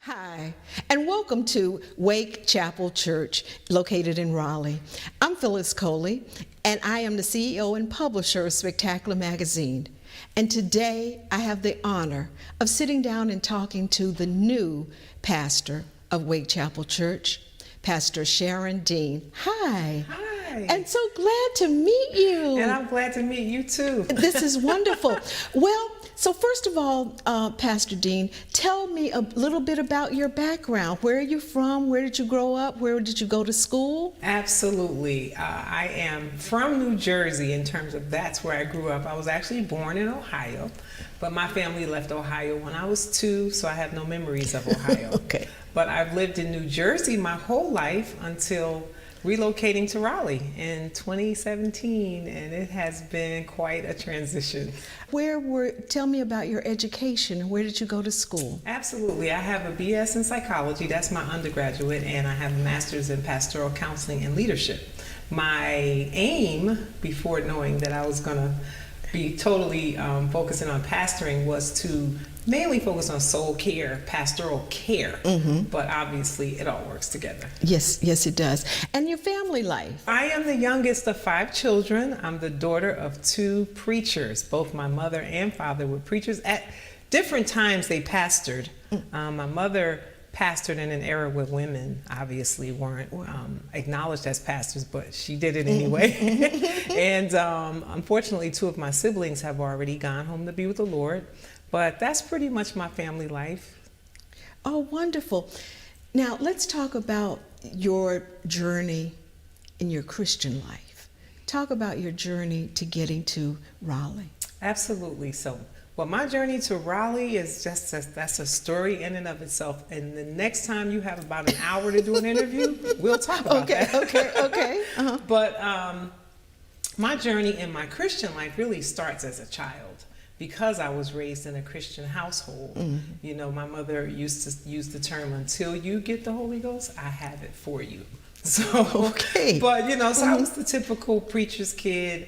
Hi, and welcome to Wake Chapel Church, located in Raleigh. I'm Phyllis Coley, and I am the CEO and publisher of Spectacular Magazine. And today, I have the honor of sitting down and talking to the new pastor of Wake Chapel Church, Pastor Sharon Dean. Hi. Hi. And so glad to meet you. And I'm glad to meet you too. This is wonderful. Well, so first of all, Pastor Dean, tell me a little bit about your background. Where are you from? Where did you grow up? Where did you go to school? Absolutely. I am from New Jersey in terms of that's where I grew up. I was actually born in Ohio, but my family left Ohio when I was 2, so I have no memories of Ohio. Okay. But I've lived in New Jersey my whole life until relocating to Raleigh in 2017, and it has been quite a transition. Tell me about your education. Where did you go to school? Absolutely. I have a BS in psychology, that's my undergraduate, and I have a master's in pastoral counseling and leadership. My aim, before knowing that I was going to be totally focusing on pastoring, was to mainly focus on soul care, pastoral care, but obviously it all works together. Yes, it does. And your family life? I am the youngest of 5 children. I'm the daughter of 2 preachers. Both my mother and father were preachers. At different times they pastored. My mother pastored in an era where women obviously weren't acknowledged as pastors, but she did it anyway. And unfortunately, 2 of my siblings have already gone home to be with the Lord. But that's pretty much my family life. Oh, wonderful. Now, let's talk about your journey in your Christian life. Talk about your journey to getting to Raleigh. Absolutely. So, well, my journey to Raleigh is that's a story in and of itself. And the next time you have about an hour to do an interview, we'll talk about that. Okay. Uh-huh. But my journey in my Christian life really starts as a child. Because I was raised in a Christian household, you know, my mother used to use the term, until you get the Holy Ghost, I have it for you. So, okay. But, you know, so I was the typical preacher's kid,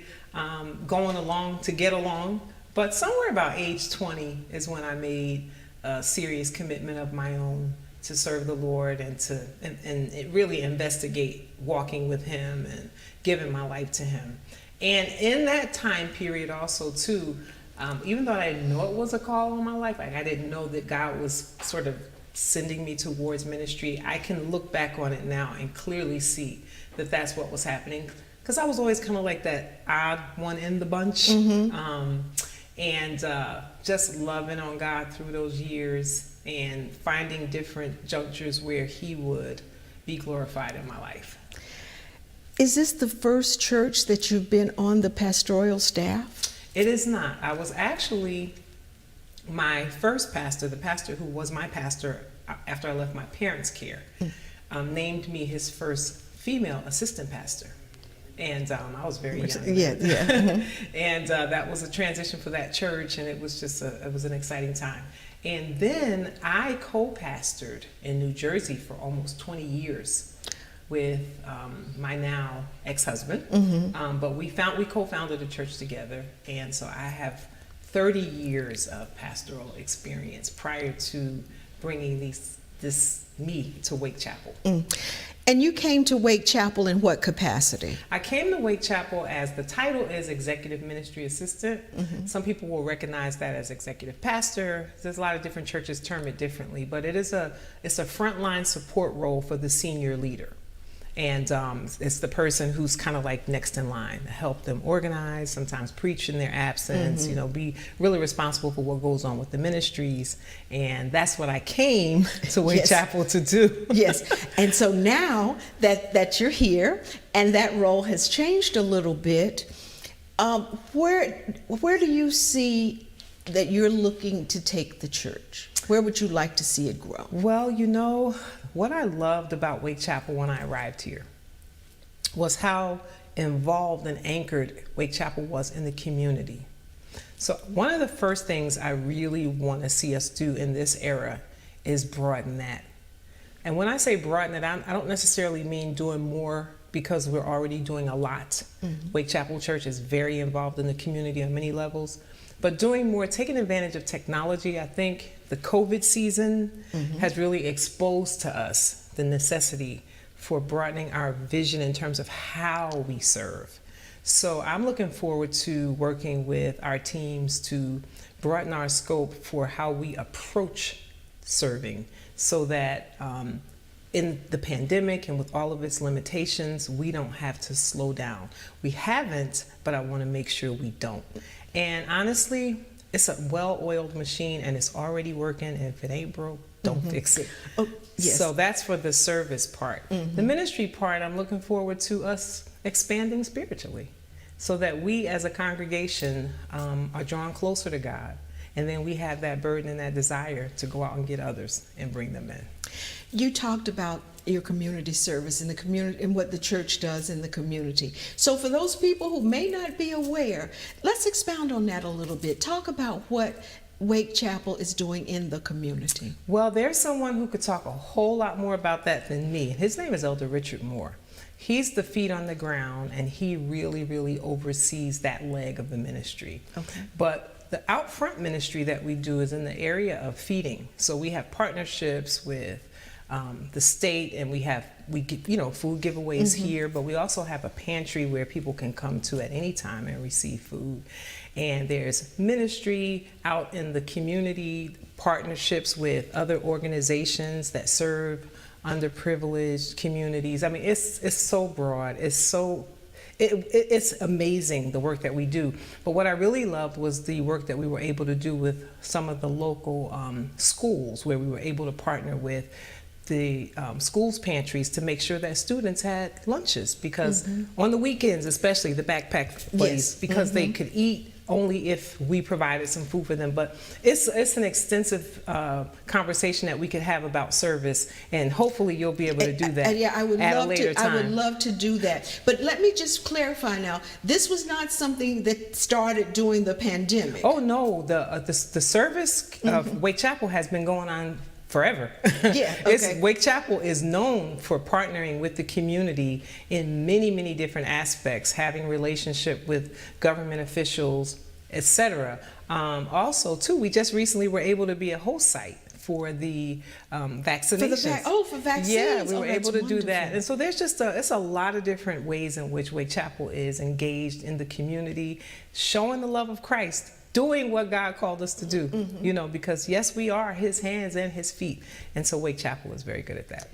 going along to get along. But somewhere about age 20 is when I made a serious commitment of my own to serve the Lord and to really investigate walking with Him and giving my life to Him. And in that time period also, too, even though I didn't know it was a call on my life, like I didn't know that God was sort of sending me towards ministry, I can look back on it now and clearly see that that's what was happening. Because I was always kind of like that odd one in the bunch. And just loving on God through those years and finding different junctures where He would be glorified in my life. Is this the first church that you've been on the pastoral staff? It is not. I was actually my first pastor, the pastor who was my pastor after I left my parents' care, named me his first female assistant pastor. And I was very young. Yeah. And that was a transition for that church, and it was just it was an exciting time. And then I co-pastored in New Jersey for almost 20 years with my now ex-husband, but we co-founded a church together, and so I have 30 years of pastoral experience prior to bringing me to Wake Chapel. And you came to Wake Chapel in what capacity? I came to Wake Chapel as the title is Executive Ministry Assistant. Some people will recognize that as Executive Pastor. There's a lot of different churches term it differently, but it's a frontline support role for the senior leader. And it's the person who's kind of like next in line to help them organize, sometimes preach in their absence, you know, be really responsible for what goes on with the ministries. And that's what I came to Wake Chapel to do. Yes. And so now that you're here and that role has changed a little bit, where do you see that you're looking to take the church? Where would you like to see it grow? Well, you know, what I loved about Wake Chapel when I arrived here was how involved and anchored Wake Chapel was in the community. So one of the first things I really want to see us do in this era is broaden that. And when I say broaden it, I don't necessarily mean doing more because we're already doing a lot. Wake Chapel Church is very involved in the community on many levels. But doing more, taking advantage of technology, I think the COVID season has really exposed to us the necessity for broadening our vision in terms of how we serve. So I'm looking forward to working with our teams to broaden our scope for how we approach serving, so that in the pandemic and with all of its limitations, we don't have to slow down. We haven't, but I want to make sure we don't. And honestly, it's a well-oiled machine and it's already working. And if it ain't broke, don't fix it. Oh, yes. So that's for the service part. The ministry part, I'm looking forward to us expanding spiritually, so that we as a congregation are drawn closer to God. And then we have that burden and that desire to go out and get others and bring them in. You talked about your community service in the community and what the church does in the community. So for those people who may not be aware, let's expound on that a little bit. Talk about what Wake Chapel is doing in the community. Well, there's someone who could talk a whole lot more about that than me. His name is Elder Richard Moore. He's the feet on the ground, and he really, really oversees that leg of the ministry. Okay. But the out front ministry that we do is in the area of feeding. So we have partnerships with the state, and we get, food giveaways here, but we also have a pantry where people can come to at any time and receive food. And there's ministry out in the community, partnerships with other organizations that serve underprivileged communities. I mean, it's so broad. It's amazing, the work that we do. But what I really loved was the work that we were able to do with some of the local schools, where we were able to partner with the schools pantries to make sure that students had lunches, because on the weekends, especially the backpack buddies, because they could eat only if we provided some food for them. But it's an extensive conversation that we could have about service, and hopefully you'll be able to do that I would at love a later time. I would love to do that. But let me just clarify now, this was not something that started during the pandemic. Oh no, the service of Wake Chapel has been going on forever. Yeah, okay. Wake Chapel is known for partnering with the community in many, many different aspects, having relationship with government officials, etc. Also, too, we just recently were able to be a host site for the vaccinations. For vaccines. Yeah, we were able to wonderful. do that. And so there's just it's a lot of different ways in which Wake Chapel is engaged in the community, showing the love of Christ, doing what God called us to do, because yes, we are his hands and his feet. And so Wake Chapel is very good at that.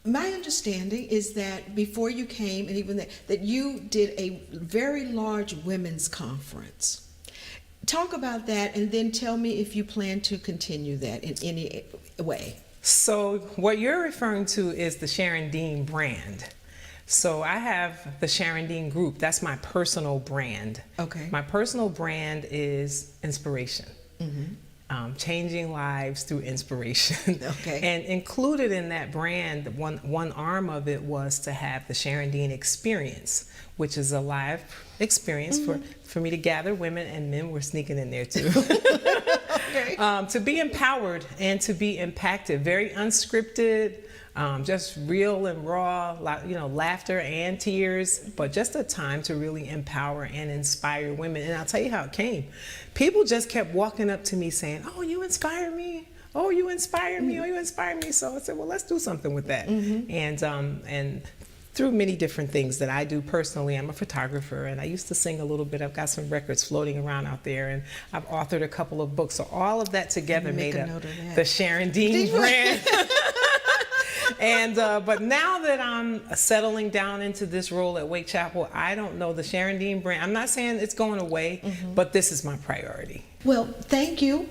My understanding is that before you came, and even that you did a very large women's conference. Talk about that, and then tell me if you plan to continue that in any way. So what you're referring to is the Sharon Dean brand. So I have the Sharon Dean group. That's my personal brand. Okay. My personal brand is inspiration. Changing lives through inspiration. Okay. And included in that brand, one arm of it was to have the Sharon Dean Experience, which is a live experience for me to gather women, and men were sneaking in there too. Okay. To be empowered and to be impacted, very unscripted. Just real and raw, laughter and tears, but just a time to really empower and inspire women. And I'll tell you how it came. People just kept walking up to me saying, "Oh, you inspire me. Oh, you inspire me. Oh, you inspire me." So I said, well, let's do something with that. And through many different things that I do personally, I'm a photographer, and I used to sing a little bit. I've got some records floating around out there, and I've authored a couple of books. So all of that together made up the Sharon Dean brand. And but now that I'm settling down into this role at Wake Chapel, I don't know, the Sharon Dean brand, I'm not saying it's going away, but this is my priority. Well, thank you.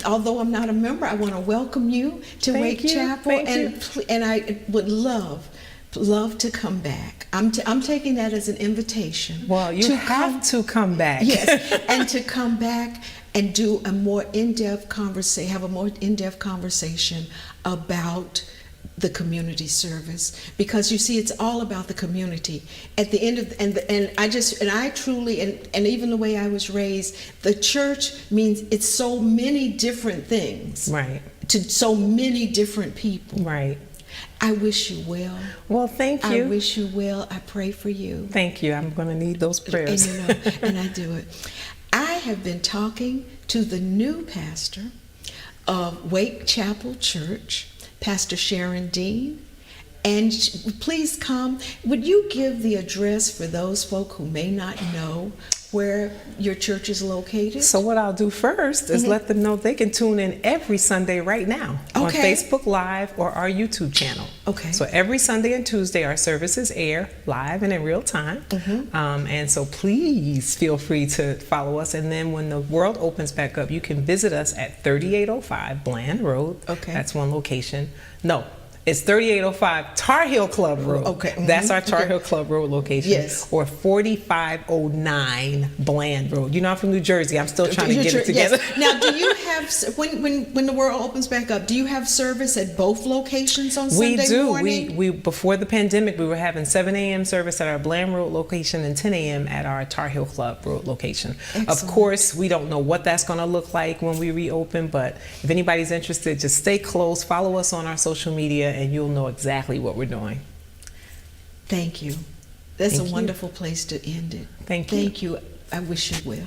Although I'm not a member, I want to welcome you to Wake Chapel, and I would love to come back. I'm taking that as an invitation. Well, you have to come back. Yes, and to come back and do a more in-depth conversation, have a more in-depth conversation about the community service, because you see, it's all about the community at the end of and I truly and even the way I was raised, the church means it's so many different things, right, to so many different people, right. I wish you well. Well, thank I you. wish you well. I pray for you. Thank you. I'm going to need those prayers. And and I do it. I have been talking to the new pastor of Wake Chapel Church, Pastor Sharon Dean. And please come. Would you give the address for those folk who may not know where your church is located? So what I'll do first is let them know they can tune in every Sunday right now on Facebook Live or our YouTube channel. Okay. So every Sunday and Tuesday our services air live and in real time. And so please feel free to follow us. And then when the world opens back up, you can visit us at 3805 Bland Road. Okay. That's one location. No. It's 3805 Tar Heel Club Road. Okay. That's our Tar Heel Club Road location. Yes. Or 4509 Bland Road. You know, I'm from New Jersey. I'm still trying to get it together. Yes. Now, do you have, when the world opens back up, do you have service at both locations on Sunday morning? We before the pandemic, we were having 7 a.m. service at our Bland Road location and 10 a.m. at our Tar Heel Club Road location. Excellent. Of course, we don't know what that's going to look like when we reopen, but if anybody's interested, just stay close, follow us on our social media, and you'll know exactly what we're doing. Thank you. That's Thank a you. wonderful place to end it. Thank you. Thank you. I wish you well.